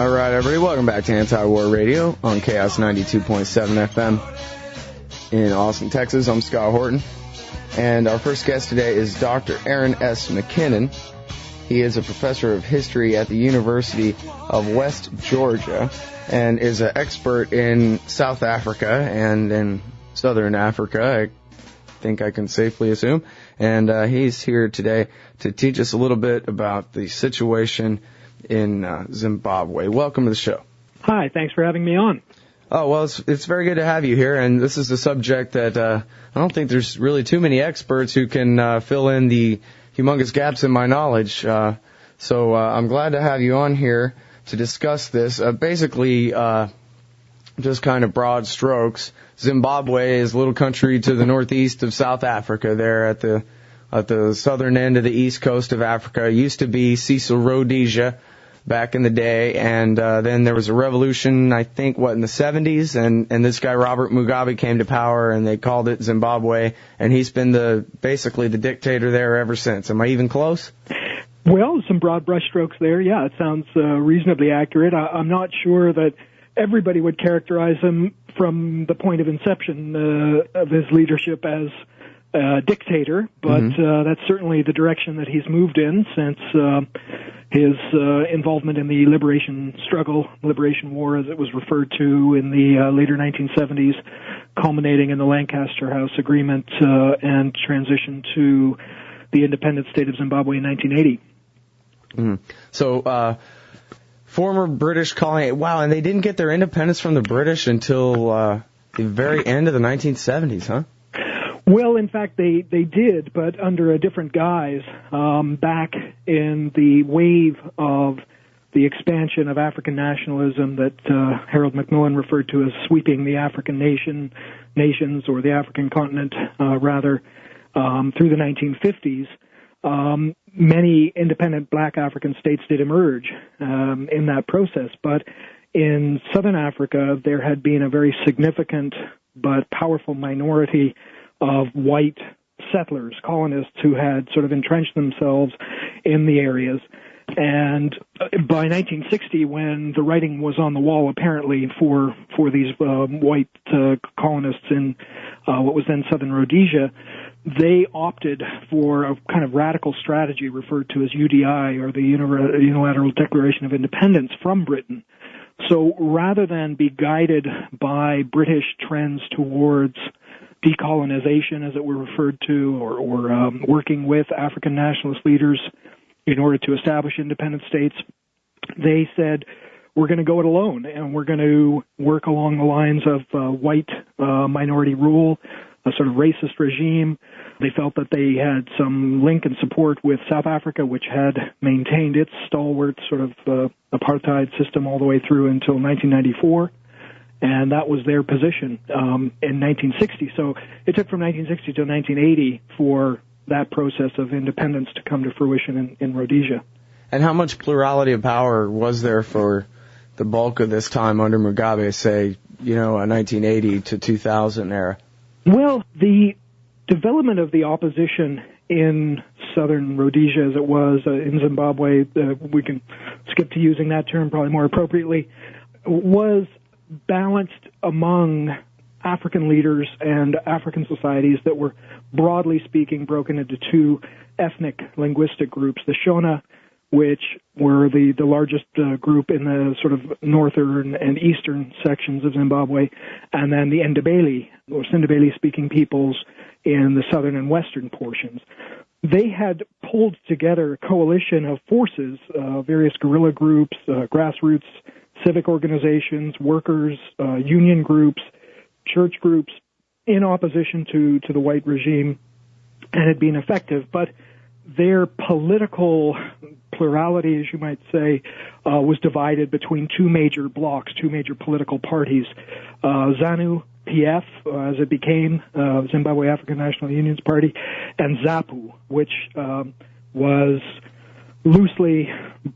All right, everybody, welcome back to Anti-War Radio on Chaos 92.7 FM in Austin, Texas. I'm Scott Horton, and our first guest today is Dr. Aran S. MacKinnon. He is a professor of history at the University of West Georgia and is an expert in South Africa and in Southern Africa, I think I can safely assume. And he's here today to teach us a little bit about the situation in Zimbabwe. Welcome to the show. Hi, thanks for having me on. Oh, well, it's very good to have you here, and this is a subject that I don't think there's really too many experts who can fill in the humongous gaps in my knowledge. So I'm glad to have you on here to discuss this. Basically, just kind of broad strokes, Zimbabwe is a little country to the northeast of South Africa, there at the southern end of the east coast of Africa. It used to be Rhodesia back in the day, and then there was a revolution, I think, in the 70s, and this guy Robert Mugabe came to power, and they called it Zimbabwe, and he's been basically the dictator there ever since. Am I even close? Well, some broad brushstrokes there. Yeah, it sounds reasonably accurate. I'm not sure that everybody would characterize him from the point of inception of his leadership as dictator, but that's certainly the direction that he's moved in since his involvement in the liberation war, as it was referred to in the later 1970s, culminating in the Lancaster House Agreement and transition to the independent state of Zimbabwe in 1980. So, former British colony, wow, and they didn't get their independence from the British until the very end of the 1970s, huh? Well, in fact, they did, but under a different guise. Back in the wave of the expansion of African nationalism that Harold Macmillan referred to as sweeping the African nations, or the African continent, rather, through the 1950s, many independent black African states did emerge in that process. But in southern Africa, there had been a very significant but powerful minority of white settlers, colonists, who had sort of entrenched themselves in the areas. And by 1960, when the writing was on the wall, apparently, for these white colonists in what was then southern Rhodesia, they opted for a kind of radical strategy referred to as UDI, or the Unilateral Declaration of Independence, from Britain. So rather than be guided by British trends towards decolonization, as it were referred to, or working with African nationalist leaders in order to establish independent states, they said, we're going to go it alone, and we're going to work along the lines of white minority rule, a sort of racist regime. They felt that they had some link and support with South Africa, which had maintained its stalwart sort of apartheid system all the way through until 1994. And that was their position in 1960. So it took from 1960 to 1980 for that process of independence to come to fruition in Rhodesia. And how much plurality of power was there for the bulk of this time under Mugabe, say, a 1980 to 2000 era? Well, the development of the opposition in southern Rhodesia, as it was in Zimbabwe, we can skip to using that term probably more appropriately, was balanced among African leaders and African societies that were, broadly speaking, broken into two ethnic linguistic groups: the Shona, which were the largest group in the sort of northern and eastern sections of Zimbabwe, and then the Ndebele, or Sindebele-speaking peoples in the southern and western portions. They had pulled together a coalition of forces, various guerrilla groups, grassroots civic organizations, workers, union groups, church groups, in opposition to the white regime, and had been effective. But their political plurality, as you might say, was divided between two major blocs, two major political parties. ZANU-PF, as it became, Zimbabwe African National Union's party, and ZAPU, which was loosely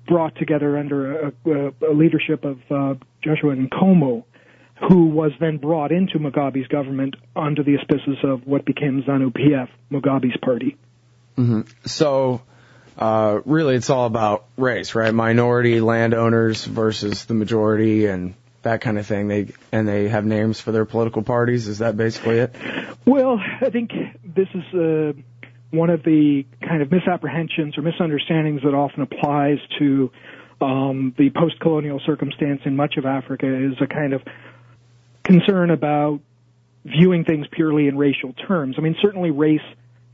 brought together under a leadership of Joshua Nkomo, who was then brought into Mugabe's government under the auspices of what became ZANU-PF, Mugabe's party. So really it's all about race, right? Minority landowners versus the majority and that kind of thing. They have names for their political parties. Is that basically it? Well, I think this is one of the kind of misapprehensions or misunderstandings that often applies to the post-colonial circumstance in much of Africa is a kind of concern about viewing things purely in racial terms. I mean, certainly race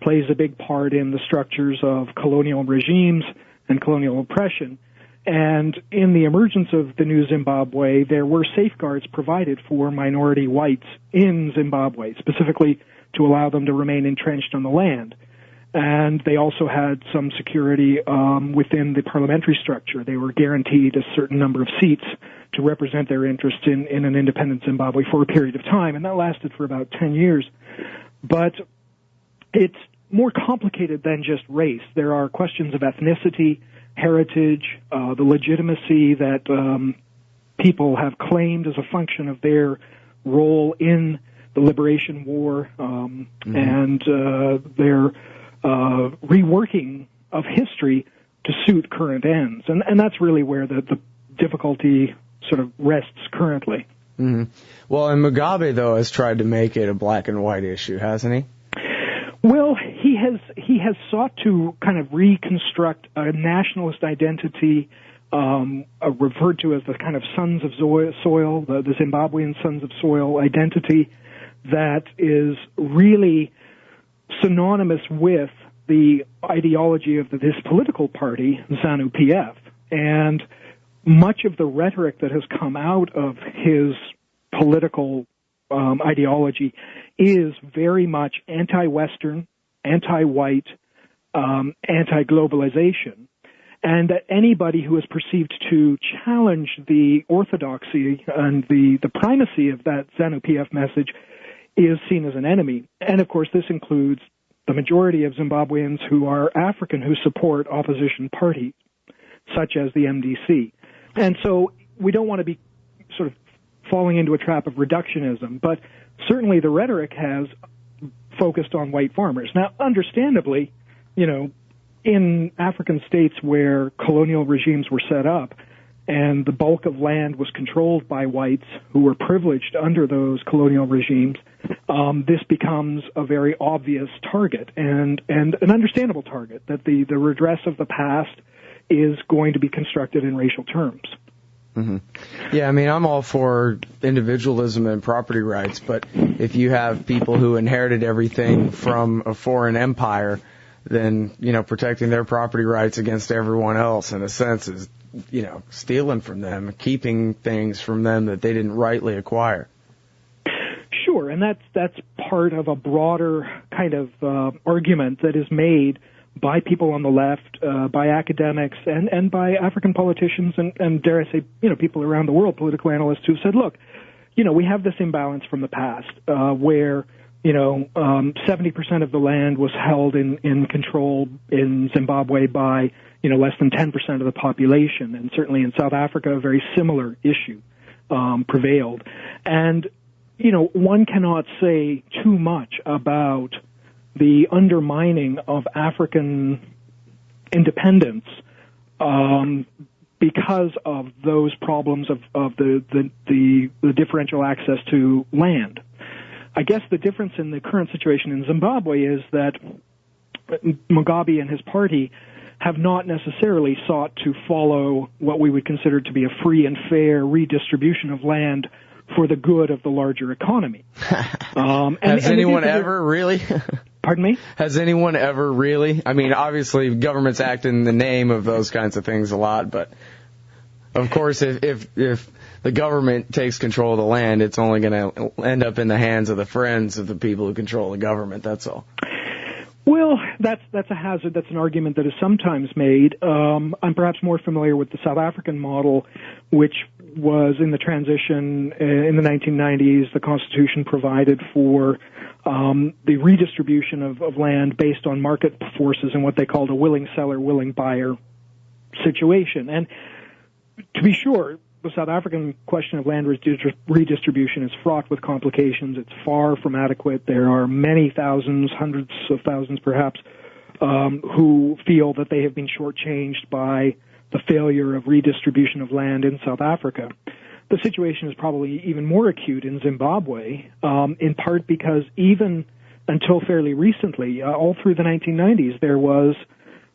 plays a big part in the structures of colonial regimes and colonial oppression. And in the emergence of the new Zimbabwe, there were safeguards provided for minority whites in Zimbabwe, specifically to allow them to remain entrenched on the land. And they also had some security within the parliamentary structure. They were guaranteed a certain number of seats to represent their interest in an independent Zimbabwe for a period of time, and that lasted for about 10 years. But it's more complicated than just race. There are questions of ethnicity, heritage, the legitimacy that people have claimed as a function of their role in the liberation war, and their reworking of history to suit current ends. And that's really where the difficulty sort of rests currently. Mm-hmm. Well, and Mugabe, though, has tried to make it a black and white issue, hasn't he? Well, he has sought to kind of reconstruct a nationalist identity, referred to as the kind of Sons of Soil, the Zimbabwean Sons of Soil identity that is really synonymous with the ideology of this political party, ZANU-PF. And much of the rhetoric that has come out of his political ideology is very much anti-Western, anti-white, anti-globalization. And that anybody who is perceived to challenge the orthodoxy and the primacy of that ZANU-PF message is seen as an enemy. And, of course, this includes the majority of Zimbabweans who are African who support opposition parties, such as the MDC. And so we don't want to be sort of falling into a trap of reductionism, but certainly the rhetoric has focused on white farmers. Now, understandably, in African states where colonial regimes were set up and the bulk of land was controlled by whites who were privileged under those colonial regimes, this becomes a very obvious target and an understandable target, that the redress of the past is going to be constructed in racial terms. Mm-hmm. Yeah, I mean, I'm all for individualism and property rights, but if you have people who inherited everything from a foreign empire, then, protecting their property rights against everyone else, in a sense, is, stealing from them, keeping things from them that they didn't rightly acquire. Sure, and that's part of a broader kind of argument that is made by people on the left, by academics, and by African politicians, and dare I say, people around the world, political analysts who said, look, we have this imbalance from the past, where 70% of the land was held in control in Zimbabwe by, less than 10% of the population. And certainly in South Africa, a very similar issue prevailed. And, one cannot say too much about the undermining of African independence because of those problems of the differential access to land. I guess the difference in the current situation in Zimbabwe is that Mugabe and his party have not necessarily sought to follow what we would consider to be a free and fair redistribution of land for the good of the larger economy. Has anyone ever really? Pardon me? Has anyone ever really? I mean, obviously, governments act in the name of those kinds of things a lot, but of course, if the government takes control of the land, it's only going to end up in the hands of the friends of the people who control the government. That's all. Well, that's a hazard. That's an argument that is sometimes made. I'm perhaps more familiar with the South African model, which was in the transition in the 1990s. The Constitution provided for the redistribution of land based on market forces and what they called a willing seller, willing buyer situation. And to be sure, the South African question of land redistribution is fraught with complications. It's far from adequate. There are many thousands, hundreds of thousands perhaps, who feel that they have been shortchanged by the failure of redistribution of land in South Africa. The situation is probably even more acute in Zimbabwe, in part because even until fairly recently, all through the 1990s, there was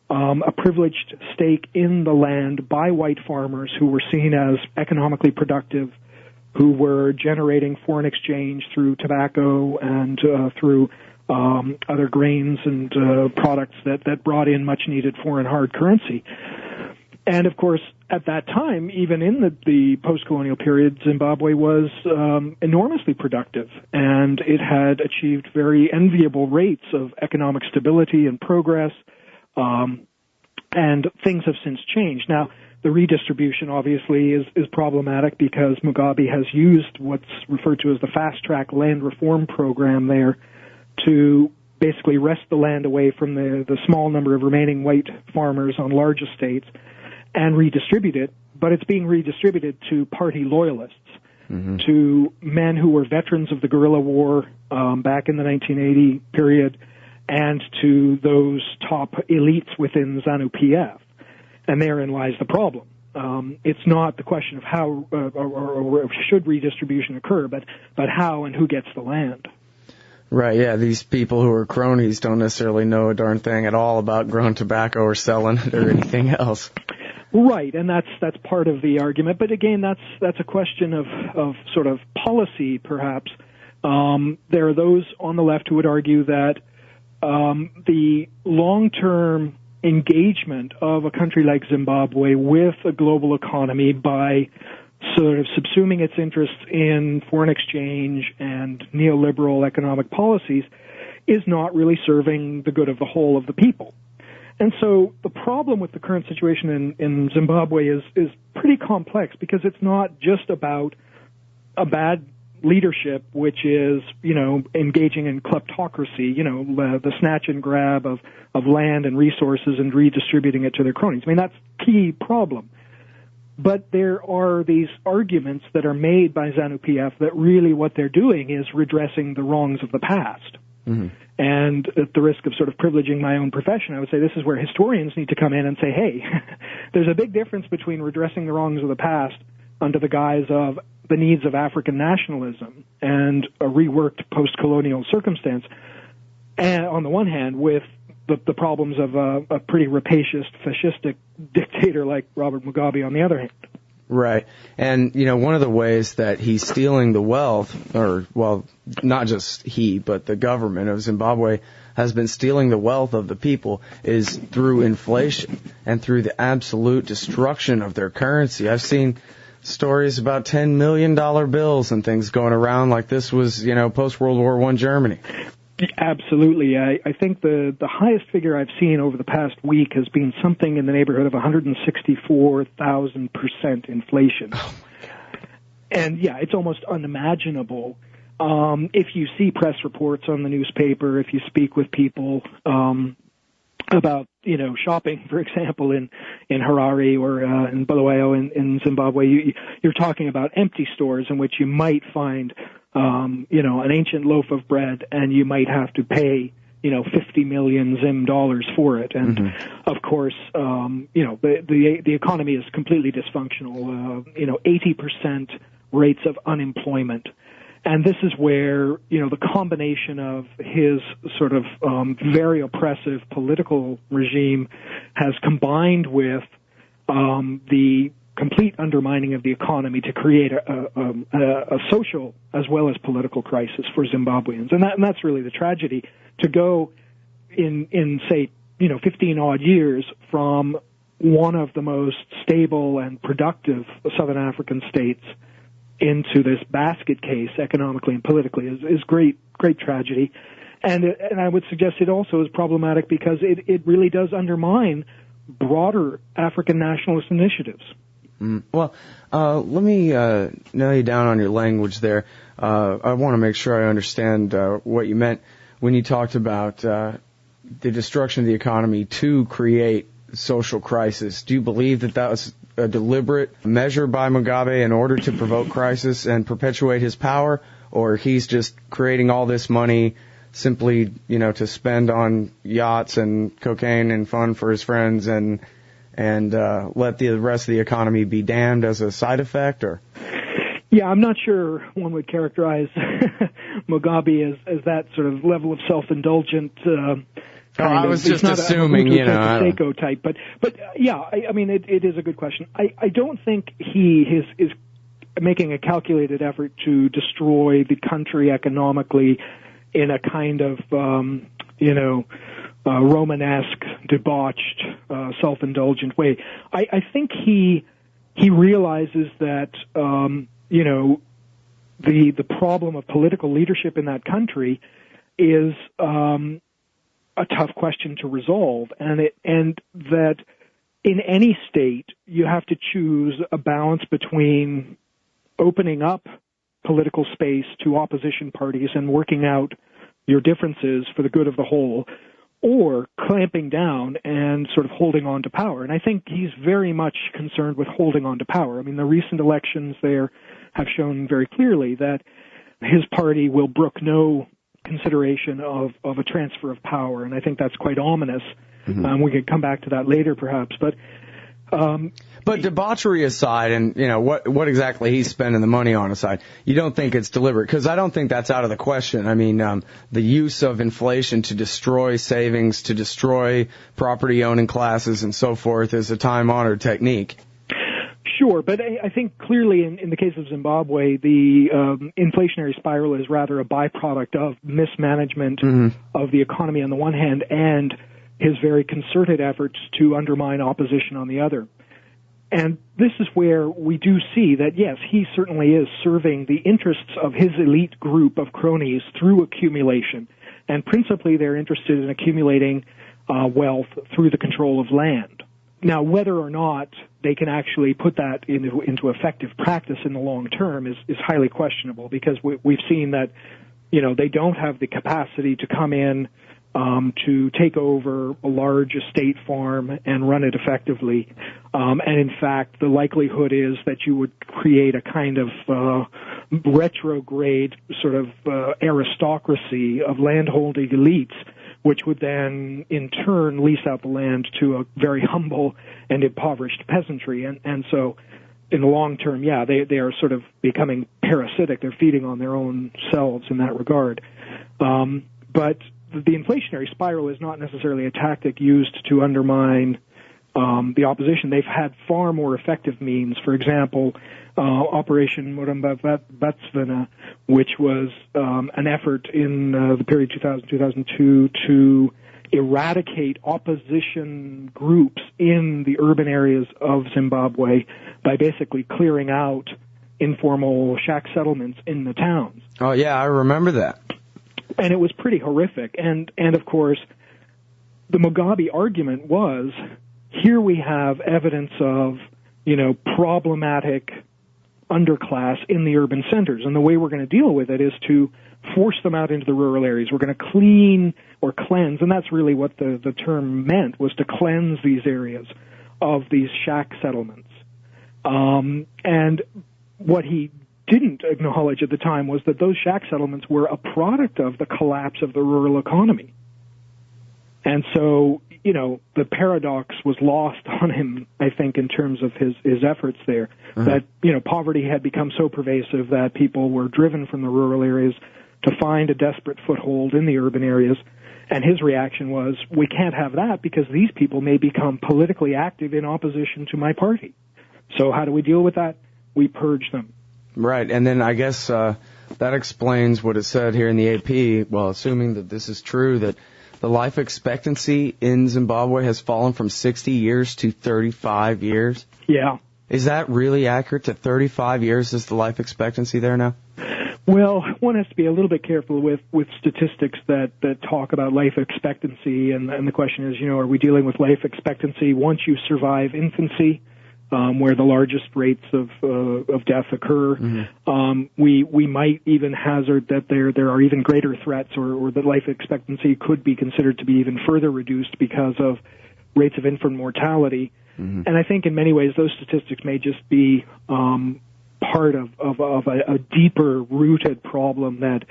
a privileged stake in the land by white farmers who were seen as economically productive, who were generating foreign exchange through tobacco and through other grains and products that brought in much-needed foreign hard currency. And, of course, at that time, even in the post-colonial period, Zimbabwe was enormously productive, and it had achieved very enviable rates of economic stability and progress, and things have since changed. Now, the redistribution, obviously, is problematic because Mugabe has used what's referred to as the fast-track land reform program there to basically wrest the land away from the small number of remaining white farmers on large estates and redistribute it, but it's being redistributed to party loyalists, to men who were veterans of the guerrilla war back in the 1980 period, and to those top elites within ZANU-PF. And therein lies the problem. It's not the question of how or should redistribution occur, but how and who gets the land. Right, yeah, these people who are cronies don't necessarily know a darn thing at all about growing tobacco or selling it or anything else. Right, and that's part of the argument. But again, that's a question of sort of policy, perhaps. There are those on the left who would argue that the long-term engagement of a country like Zimbabwe with a global economy by sort of subsuming its interests in foreign exchange and neoliberal economic policies is not really serving the good of the whole of the people. And so the problem with the current situation in Zimbabwe is pretty complex because it's not just about a bad leadership, which is, engaging in kleptocracy, the snatch and grab of land and resources and redistributing it to their cronies. I mean, that's the key problem. But there are these arguments that are made by ZANU-PF that really what they're doing is redressing the wrongs of the past. Mm-hmm. And at the risk of sort of privileging my own profession, I would say this is where historians need to come in and say, hey, there's a big difference between redressing the wrongs of the past under the guise of the needs of African nationalism and a reworked post-colonial circumstance, and on the one hand, with the problems of a pretty rapacious, fascistic dictator like Robert Mugabe on the other hand. Right. And, one of the ways that he's stealing the wealth, not just he, but the government of Zimbabwe has been stealing the wealth of the people is through inflation and through the absolute destruction of their currency. I've seen stories about $10 million bills and things going around like this was, post-World War I Germany. Absolutely. I think the highest figure I've seen over the past week has been something in the neighborhood of 164,000% inflation. Oh my God. And yeah, it's almost unimaginable. If you see press reports on the newspaper, if you speak with people about, shopping, for example, in Harare or in Bulawayo in Zimbabwe, you're talking about empty stores in which you might find an ancient loaf of bread, and you might have to pay, 50 million Zim dollars for it. And of course, the economy is completely dysfunctional. 80% rates of unemployment. And this is where, the combination of his sort of very oppressive political regime has combined with the complete undermining of the economy to create a social as well as political crisis for Zimbabweans. And that's really the tragedy, to go in say, 15 odd years from one of the most stable and productive Southern African states into this basket case economically and politically is great tragedy. And I would suggest it also is problematic because it really does undermine broader African nationalist initiatives. Well, let me nail you down on your language there. I want to make sure I understand what you meant when you talked about the destruction of the economy to create social crisis. Do you believe that was a deliberate measure by Mugabe in order to provoke crisis and perpetuate his power, or he's just creating all this money simply, to spend on yachts and cocaine and fun for his friends and let the rest of the economy be damned as a side effect, or? Yeah, I'm not sure one would characterize Mugabe as that sort of level of self-indulgent. I was just assuming, Seiko type, but yeah, I mean, it is a good question. I don't think he is making a calculated effort to destroy the country economically in a kind of, Romanesque, debauched, self-indulgent way. I think he realizes that, the problem of political leadership in that country is a tough question to resolve, and that in any state you have to choose a balance between opening up political space to opposition parties and working out your differences for the good of the whole, or clamping down and sort of holding on to power. And I think he's very much concerned with holding on to power. I mean, the recent elections there have shown very clearly that his party will brook no consideration of a transfer of power, and I think that's quite ominous. Mm-hmm. We could come back to that later, perhaps, but debauchery aside, and what exactly he's spending the money on aside, you don't think it's deliberate? Because I don't think that's out of the question. I mean, the use of inflation to destroy savings, to destroy property-owning classes, and so forth is a time-honored technique. Sure, but I think clearly in the case of Zimbabwe, the inflationary spiral is rather a byproduct of mismanagement of the economy on the one hand and his very concerted efforts to undermine opposition on the other. And this is where we do see that, yes, he certainly is serving the interests of his elite group of cronies through accumulation. And principally they're interested in accumulating wealth through the control of land. Now, whether or not they can actually put that into effective practice in the long term is highly questionable, because we've seen that, they don't have the capacity to come in to take over a large estate farm and run it effectively. And in fact, the likelihood is that you would create a kind of retrograde sort of aristocracy of landholding elites, which would then in turn lease out the land to a very humble and impoverished peasantry. And so in the long term, yeah, they are sort of becoming parasitic. They're feeding on their own selves in that regard. But the inflationary spiral is not necessarily a tactic used to undermine the opposition. They've had far more effective means. For example, Operation Murambatsvana, which was an effort in the period 2000-2002 to eradicate opposition groups in the urban areas of Zimbabwe by basically clearing out informal shack settlements in the towns. Oh, yeah, I remember that. And it was pretty horrific. And of course, the Mugabe argument was, here we have evidence of, problematic underclass in the urban centers. And the way we're going to deal with it is to force them out into the rural areas. We're going to clean or cleanse, and that's really what the term meant, was to cleanse these areas of these shack settlements. And what he didn't acknowledge at the time was that those shack settlements were a product of the collapse of the rural economy. And so, the paradox was lost on him, I think, in terms of his efforts there, that, poverty had become so pervasive that people were driven from the rural areas to find a desperate foothold in the urban areas. And his reaction was, we can't have that because these people may become politically active in opposition to my party. So how do we deal with that? We purge them. Right, and then I guess that explains what it said here in the AP, well, assuming that this is true, that the life expectancy in Zimbabwe has fallen from 60 years to 35 years. Yeah. Is that really accurate, to 35 years is the life expectancy there now? Well, one has to be a little bit careful with statistics that talk about life expectancy, and the question is, are we dealing with life expectancy once you survive infancy, where the largest rates of death occur? Mm-hmm. We might even hazard that there are even greater threats, or that life expectancy could be considered to be even further reduced because of rates of infant mortality. Mm-hmm. And I think in many ways those statistics may just be part of a deeper rooted problem that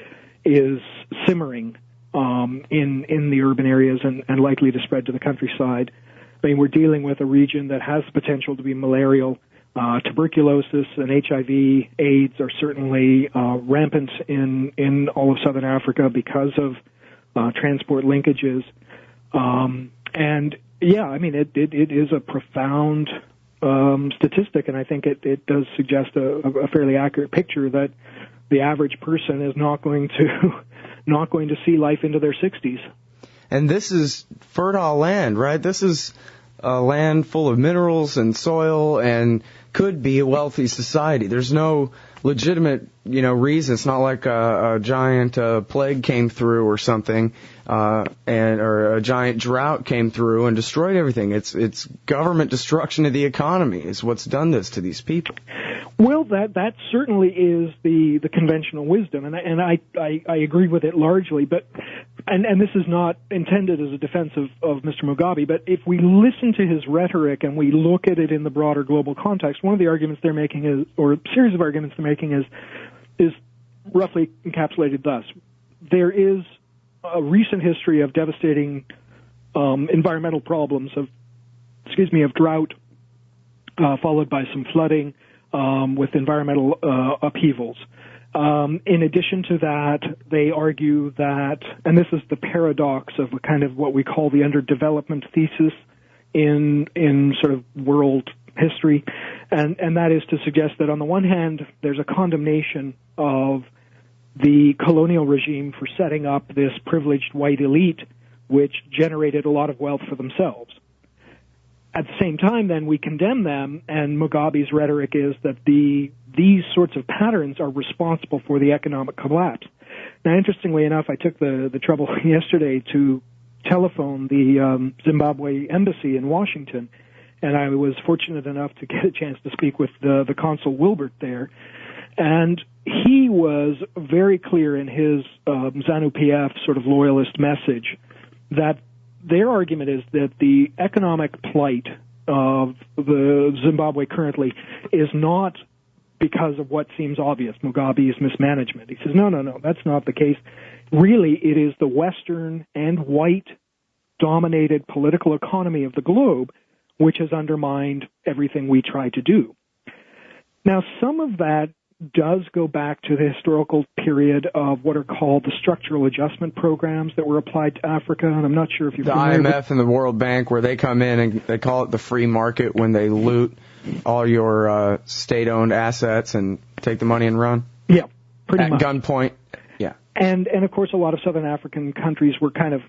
is simmering in the urban areas and likely to spread to the countryside. I mean, we're dealing with a region that has the potential to be malarial. Tuberculosis and HIV, AIDS are certainly rampant in all of southern Africa because of transport linkages. And yeah, I mean, it is a profound statistic, and I think it does suggest a fairly accurate picture that the average person is not going to see life into their 60s. And this is fertile land, right? This is a land full of minerals and soil and could be a wealthy society. There's no legitimate, reason. It's not like a giant plague came through or something, or a giant drought came through and destroyed everything. It's government destruction of the economy is what's done this to these people. Well, that certainly is the conventional wisdom, and I agree with it largely. But and this is not intended as a defense of Mr. Mugabe, but if we listen to his rhetoric and we look at it in the broader global context, one of the arguments they're making is, or a series of arguments they're making is roughly encapsulated thus: there is a recent history of devastating environmental problems of drought, followed by some flooding. With environmental upheavals. In addition to that, they argue that, and this is the paradox of kind of what we call the underdevelopment thesis in sort of world history, and that is to suggest that on the one hand, there's a condemnation of the colonial regime for setting up this privileged white elite, which generated a lot of wealth for themselves. At the same time, then, we condemn them, and Mugabe's rhetoric is that these sorts of patterns are responsible for the economic collapse. Now, interestingly enough, I took the trouble yesterday to telephone the Zimbabwe embassy in Washington, and I was fortunate enough to get a chance to speak with the consul Wilbert there. And he was very clear in his ZANU-PF sort of loyalist message that their argument is that the economic plight of the Zimbabwe currently is not because of what seems obvious, Mugabe's mismanagement. He says, no, that's not the case. Really, it is the Western and white-dominated political economy of the globe which has undermined everything we try to do. Now, some of that does go back to the historical period of what are called the structural adjustment programs that were applied to Africa, and I'm not sure if you're familiar with the IMF and the World Bank, where they come in and they call it the free market when they loot all your state-owned assets and take the money and run. Yeah, pretty much. At gunpoint. Yeah. And of course, a lot of Southern African countries were kind of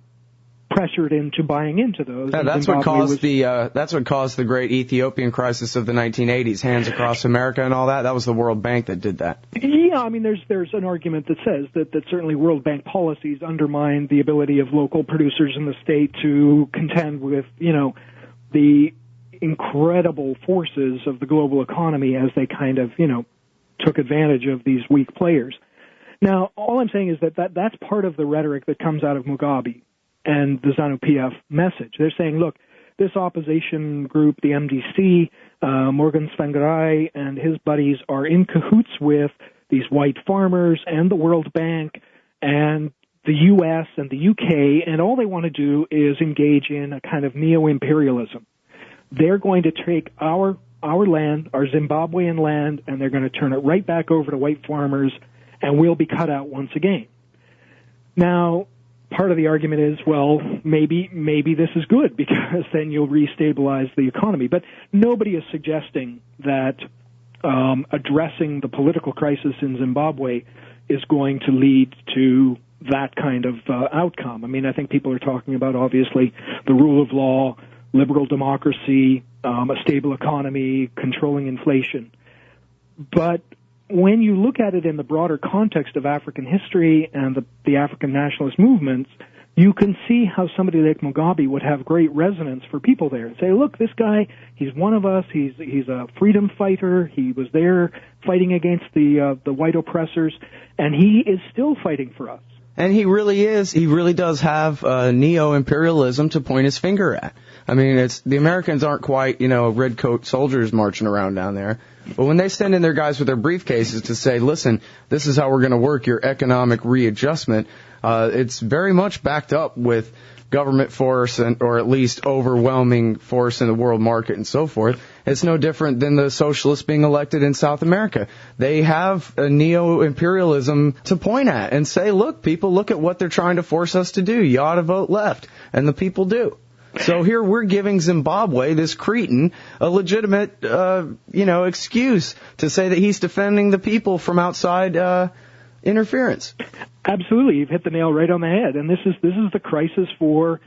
pressured into buying into those. Yeah, that's what caused the great Ethiopian crisis of the 1980s, hands across America and all that. That was the World Bank that did that. Yeah, I mean, there's an argument that says that certainly World Bank policies undermine the ability of local producers in the state to contend with, the incredible forces of the global economy as they kind of, took advantage of these weak players. Now, all I'm saying is that's part of the rhetoric that comes out of Mugabe and the ZANU-PF message. They're saying, look, this opposition group, the MDC, Morgan Tsvangirai and his buddies are in cahoots with these white farmers and the World Bank and the U.S. and the U.K., and all they want to do is engage in a kind of neo-imperialism. They're going to take our land, our Zimbabwean land, and they're going to turn it right back over to white farmers, and we'll be cut out once again. Now, part of the argument is, well, maybe this is good because then you'll restabilize the economy. But nobody is suggesting that addressing the political crisis in Zimbabwe is going to lead to that kind of outcome. I mean, I think people are talking about, obviously, the rule of law, liberal democracy, a stable economy, controlling inflation. But when you look at it in the broader context of African history and the African nationalist movements, you can see how somebody like Mugabe would have great resonance for people there and say, look, this guy, he's one of us, he's a freedom fighter, he was there fighting against the white oppressors, and he is still fighting for us. And he really does have neo-imperialism to point his finger at. I mean, the Americans aren't quite, red coat soldiers marching around down there. But when they send in their guys with their briefcases to say, listen, this is how we're going to work your economic readjustment, It's very much backed up with government force or at least overwhelming force in the world market and so forth. It's no different than the socialists being elected in South America. They have a neo-imperialism to point at and say, look, people, look at what they're trying to force us to do. You ought to vote left. And the people do. So here we're giving Zimbabwe, this cretin, a legitimate, excuse to say that he's defending the people from outside interference. Absolutely, you've hit the nail right on the head, and this is the crisis for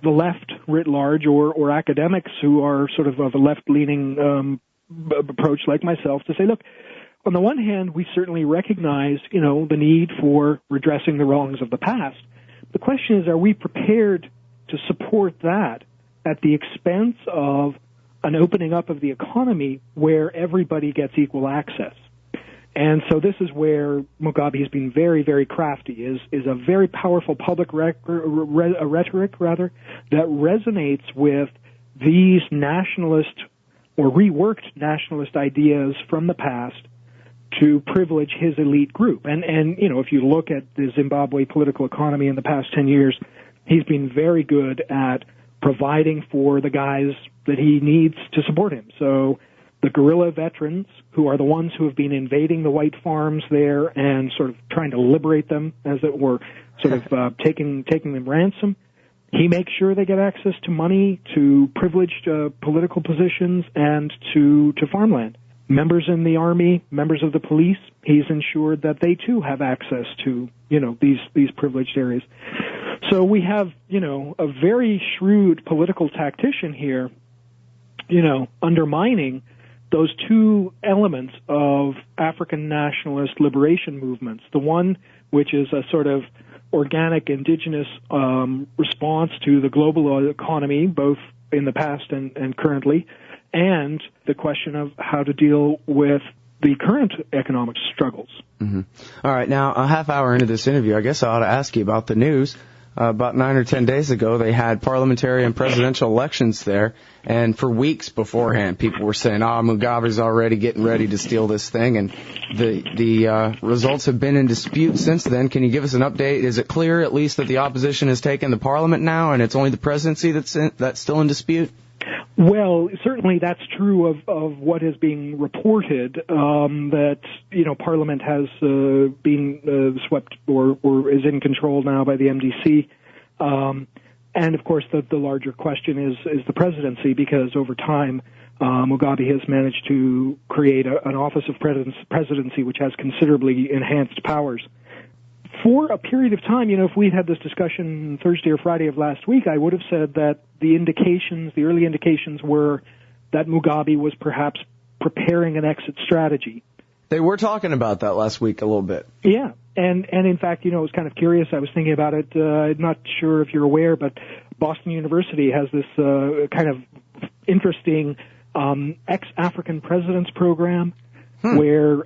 the left writ large, or academics who are sort of a left-leaning approach like myself, to say, look, on the one hand, we certainly recognize, the need for redressing the wrongs of the past. The question is, are we prepared to support that at the expense of an opening up of the economy where everybody gets equal access? And so this is where Mugabe has been very, very crafty, is a very powerful public rhetoric that resonates with these nationalist or reworked nationalist ideas from the past to privilege his elite group. And if you look at the Zimbabwe political economy in the past 10 years, he's been very good at providing for the guys that he needs to support him. So the guerrilla veterans, who are the ones who have been invading the white farms there and sort of trying to liberate them, as it were, sort of taking them ransom. He makes sure they get access to money, to privileged political positions, and to farmland. Members in the army, members of the police, he's ensured that they too have access to, these privileged areas. So we have, a very shrewd political tactician here, undermining those two elements of African nationalist liberation movements. The one, which is a sort of organic indigenous response to the global economy, both in the past and currently, and the question of how to deal with the current economic struggles. Mm-hmm. All right, now a half hour into this interview, I guess I ought to ask you about the news. About 9 or 10 days ago, they had parliamentary and presidential elections there, and for weeks beforehand, people were saying, Mugabe's already getting ready to steal this thing, and the results have been in dispute since then. Can you give us an update? Is it clear, at least, that the opposition has taken the parliament now, and it's only the presidency that's still in dispute? Well, certainly that's true of what is being reported, that, Parliament has been swept or is in control now by the MDC. And, of course, the larger question is the presidency, because over time Mugabe has managed to create an office of presidency which has considerably enhanced powers. For a period of time, if we'd had this discussion Thursday or Friday of last week, I would have said that the early indications were that Mugabe was perhaps preparing an exit strategy. They were talking about that last week a little bit. Yeah, and in fact, it was kind of curious. I was thinking about it. I'm not sure if you're aware, but Boston University has this kind of interesting ex-African presidents program. Where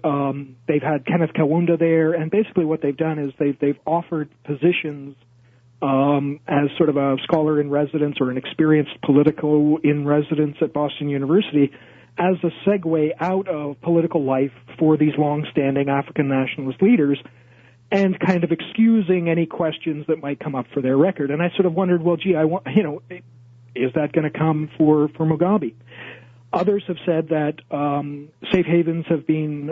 they've had Kenneth Kaunda there, and basically what they've done is they've offered positions as sort of a scholar in residence or an experienced political in residence at Boston University as a segue out of political life for these long-standing African nationalist leaders, and kind of excusing any questions that might come up for their record. And I sort of wondered, well, gee, is that going to come for Mugabe? Others have said that safe havens have been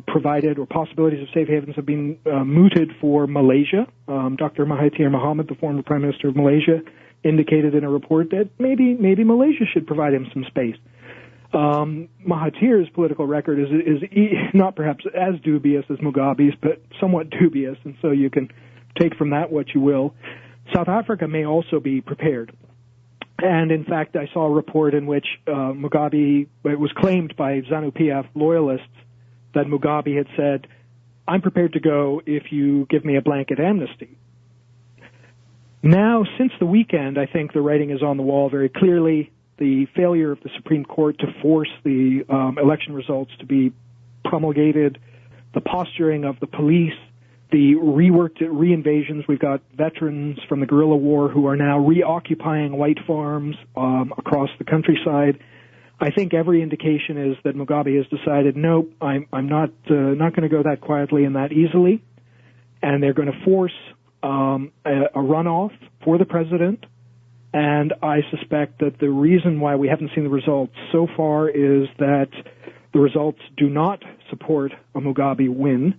provided, or possibilities of safe havens have been mooted for Malaysia. Dr. Mahathir Mohamad, the former Prime Minister of Malaysia, indicated in a report that maybe Malaysia should provide him some space. Mahathir's political record is not perhaps as dubious as Mugabe's, but somewhat dubious, and so you can take from that what you will. South Africa may also be prepared. And, in fact, I saw a report in which Mugabe, it was claimed by ZANU-PF loyalists that Mugabe had said, I'm prepared to go if you give me a blanket amnesty. Now, since the weekend, I think the writing is on the wall very clearly. The failure of the Supreme Court to force the election results to be promulgated, the posturing of the police, the reworked re-invasions. We've got veterans from the guerrilla war who are now reoccupying white farms across the countryside. I think every indication is that Mugabe has decided, nope, I'm not going to go that quietly and that easily, and they're going to force a runoff for the president, and I suspect that the reason why we haven't seen the results so far is that the results do not support a Mugabe win,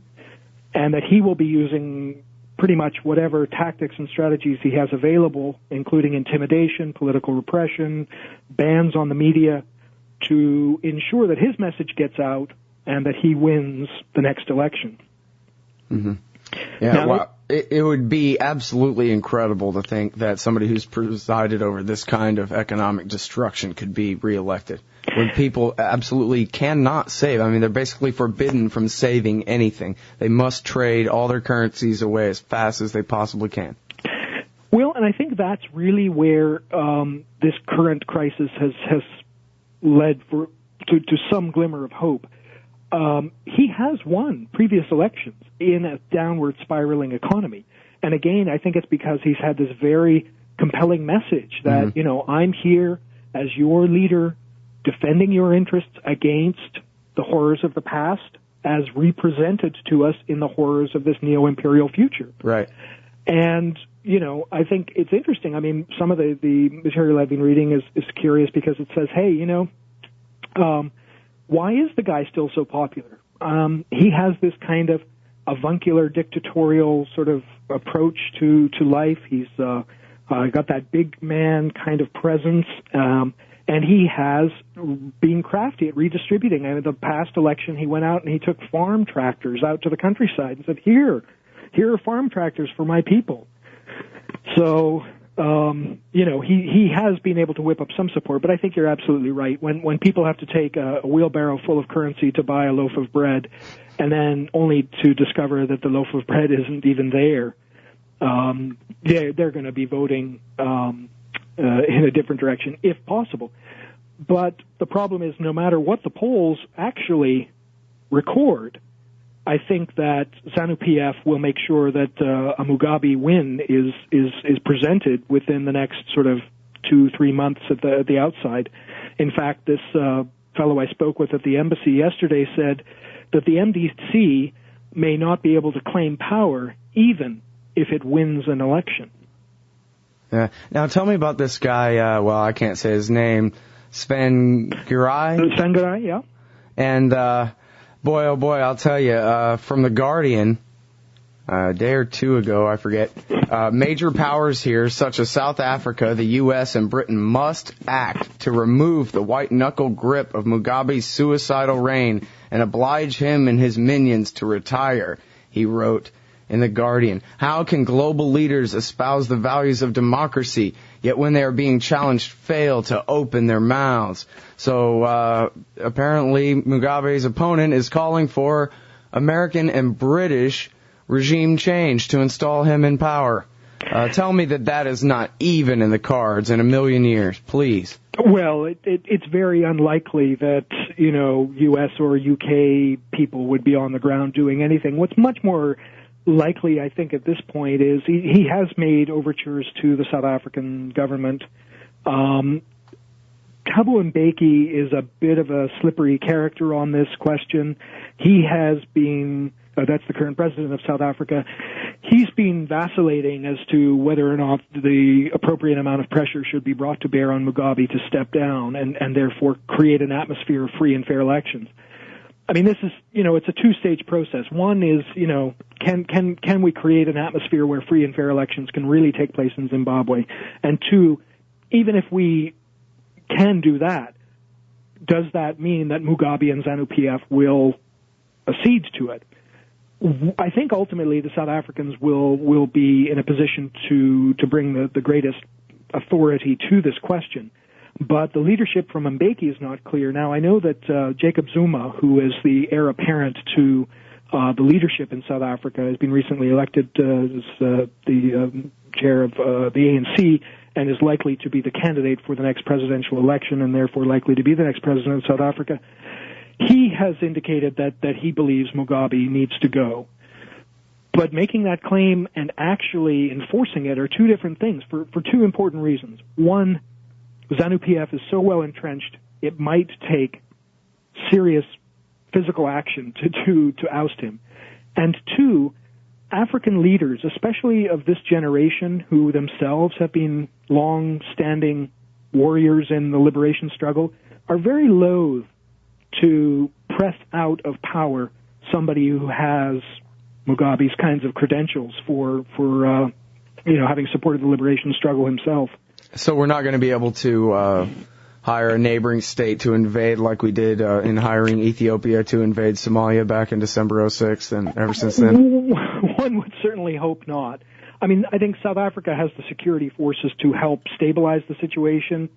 and that he will be using pretty much whatever tactics and strategies he has available, including intimidation, political repression, bans on the media, to ensure that his message gets out and that he wins the next election. Mm-hmm. Yeah, now, well, it would be absolutely incredible to think that somebody who's presided over this kind of economic destruction could be reelected, when people absolutely cannot save. I mean, they're basically forbidden from saving anything. They must trade all their currencies away as fast as they possibly can. Well, and I think that's really where this current crisis has led to some glimmer of hope. He has won previous elections in a downward spiraling economy. And again, I think it's because he's had this very compelling message that, I'm here as your leader, defending your interests against the horrors of the past as represented to us in the horrors of this neo-imperial future. Right. And, I think it's interesting. I mean, some of the material I've been reading is curious because it says, hey, why is the guy still so popular? He has this kind of avuncular, dictatorial sort of approach to life. He's got that big man kind of presence, and he has been crafty at redistributing. I mean, the past election, he went out and he took farm tractors out to the countryside and said, here are farm tractors for my people. So, he has been able to whip up some support, but I think you're absolutely right. When people have to take a wheelbarrow full of currency to buy a loaf of bread, and then only to discover that the loaf of bread isn't even there, they're going to be voting in a different direction, if possible. But the problem is, no matter what the polls actually record, I think that ZANU-PF will make sure that a Mugabe win is presented within the next sort of 2-3 months at the outside. In fact, this fellow I spoke with at the embassy yesterday said that the MDC may not be able to claim power even if it wins an election. Yeah. Now tell me about this guy. I can't say his name. Tsvangirai. Tsvangirai, yeah. And boy, oh boy, I'll tell you, from The Guardian, a day or two ago, I forget, major powers here, such as South Africa, the U.S., and Britain, must act to remove the white-knuckle grip of Mugabe's suicidal reign and oblige him and his minions to retire, he wrote in The Guardian. How can global leaders espouse the values of democracy, yet when they are being challenged, fail to open their mouths? So apparently Mugabe's opponent is calling for American and British regime change to install him in power. Tell me that is not even in the cards in a million years, please. Well, it's very unlikely that, U.S. or U.K. people would be on the ground doing anything. What's much more likely, I think, at this point is he has made overtures to the South African government. Thabo Mbeki is a bit of a slippery character on this question. He has been, that's the current president of South Africa, he's been vacillating as to whether or not the appropriate amount of pressure should be brought to bear on Mugabe to step down and therefore create an atmosphere of free and fair elections. I mean, this is, it's a two-stage process. One is, can we create an atmosphere where free and fair elections can really take place in Zimbabwe? And two, even if we can do that, does that mean that Mugabe and ZANU-PF will accede to it? I think ultimately the South Africans will be in a position to bring the greatest authority to this question. But the leadership from Mbeki is not clear. Now, I know that Jacob Zuma, who is the heir apparent to the leadership in South Africa, has been recently elected as the chair of the ANC and is likely to be the candidate for the next presidential election and therefore likely to be the next president of South Africa. He has indicated that he believes Mugabe needs to go. But making that claim and actually enforcing it are two different things for two important reasons. One, ZANU-PF is so well entrenched, it might take serious physical action to oust him. And two, African leaders, especially of this generation, who themselves have been long-standing warriors in the liberation struggle, are very loath to press out of power somebody who has Mugabe's kinds of credentials for having supported the liberation struggle himself. So we're not going to be able to hire a neighboring state to invade like we did in hiring Ethiopia to invade Somalia back in December 06 and ever since then? One would certainly hope not. I mean, I think South Africa has the security forces to help stabilize the situation,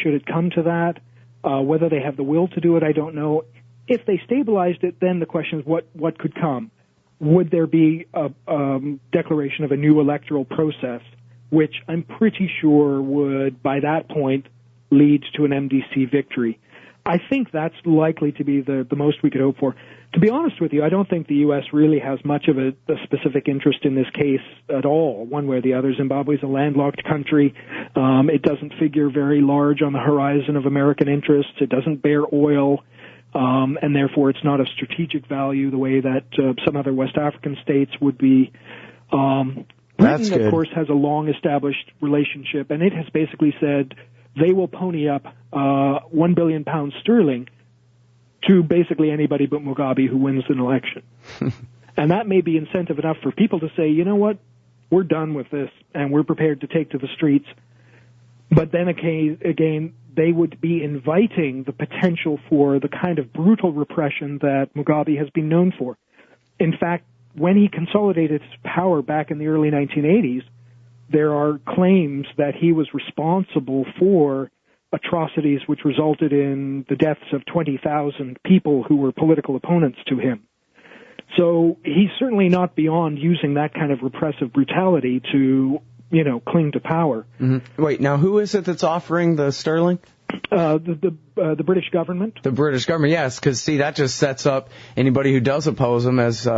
should it come to that. Whether they have the will to do it, I don't know. If they stabilized it, then the question is what could come? Would there be a declaration of a new electoral process, which I'm pretty sure would, by that point, lead to an MDC victory? I think that's likely to be the most we could hope for. To be honest with you, I don't think the U.S. really has much of a specific interest in this case at all, one way or the other. Zimbabwe's a landlocked country. It doesn't figure very large on the horizon of American interests. It doesn't bear oil, and therefore it's not of strategic value the way that some other West African states would be. Britain, of course, has a long-established relationship, and it has basically said they will pony up £1 billion sterling to basically anybody but Mugabe who wins an election. And that may be incentive enough for people to say, you know what, we're done with this, and we're prepared to take to the streets. But then again, they would be inviting the potential for the kind of brutal repression that Mugabe has been known for. In fact, when he consolidated his power back in the early 1980s, there are claims that he was responsible for atrocities which resulted in the deaths of 20,000 people who were political opponents to him. So he's certainly not beyond using that kind of repressive brutality to, cling to power. Mm-hmm. Wait, now who is it that's offering the sterling? The British government. The British government, yes, because, see, that just sets up anybody who does oppose him as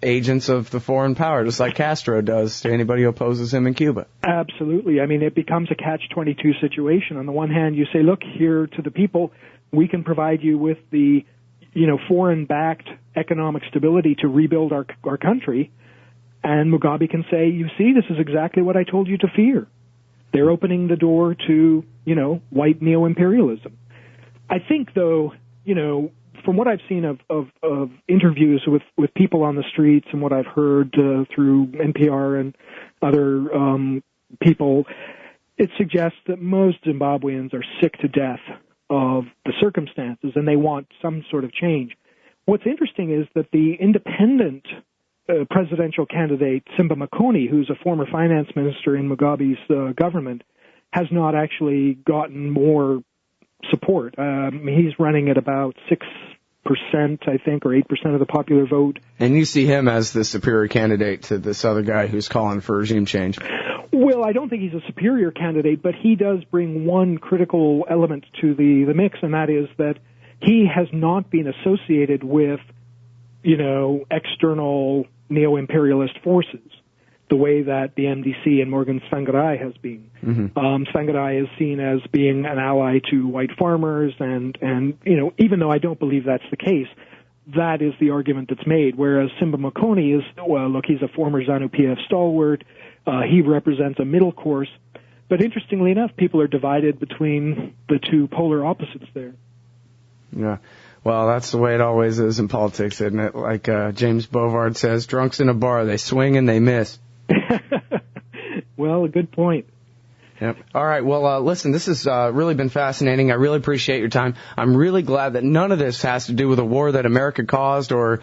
agents of the foreign power, just like Castro does to anybody who opposes him in Cuba. Absolutely. I mean, it becomes a catch-22 situation. On the one hand, you say, look, here to the people, we can provide you with the, foreign-backed economic stability to rebuild our country. And Mugabe can say, you see, this is exactly what I told you to fear. They're opening the door to, white neo-imperialism. I think, though, from what I've seen of interviews with people on the streets and what I've heard through NPR and other people, it suggests that most Zimbabweans are sick to death of the circumstances and they want some sort of change. What's interesting is that the independent presidential candidate, Simba Makoni, who's a former finance minister in Mugabe's government, has not actually gotten more support. He's running at about 6%, I think, or 8% of the popular vote. And you see him as the superior candidate to this other guy who's calling for regime change. Well, I don't think he's a superior candidate, but he does bring one critical element to the mix, and that is that he has not been associated with, external neo-imperialist forces, the way that the MDC and Morgan Tsvangirai has been. Mm-hmm. Tsvangirai is seen as being an ally to white farmers, and even though I don't believe that's the case, that is the argument that's made, whereas Simba Makoni is, he's a former ZANU-PF stalwart. He represents a middle course. But interestingly enough, people are divided between the two polar opposites there. Yeah. Well, that's the way it always is in politics, isn't it? Like James Bovard says, drunks in a bar, they swing and they miss. Well, a good point. Yep. All right. Well, listen, this has really been fascinating. I really appreciate your time. I'm really glad that none of this has to do with a war that America caused or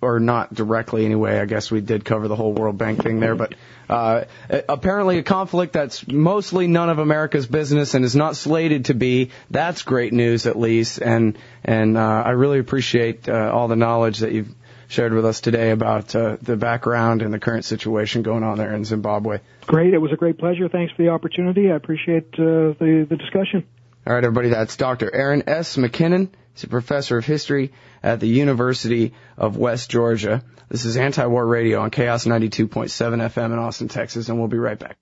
not directly anyway. I guess we did cover the whole World Bank thing there, but apparently a conflict that's mostly none of America's business and is not slated to be. That's great news, at least. And I really appreciate all the knowledge that you've shared with us today about the background and the current situation going on there in Zimbabwe. Great. It was a great pleasure. Thanks for the opportunity. I appreciate the discussion. All right, everybody. That's Dr. Aran S. MacKinnon. He's a professor of history at the University of West Georgia. This is Anti-War Radio on Chaos 92.7 FM in Austin, Texas, and we'll be right back.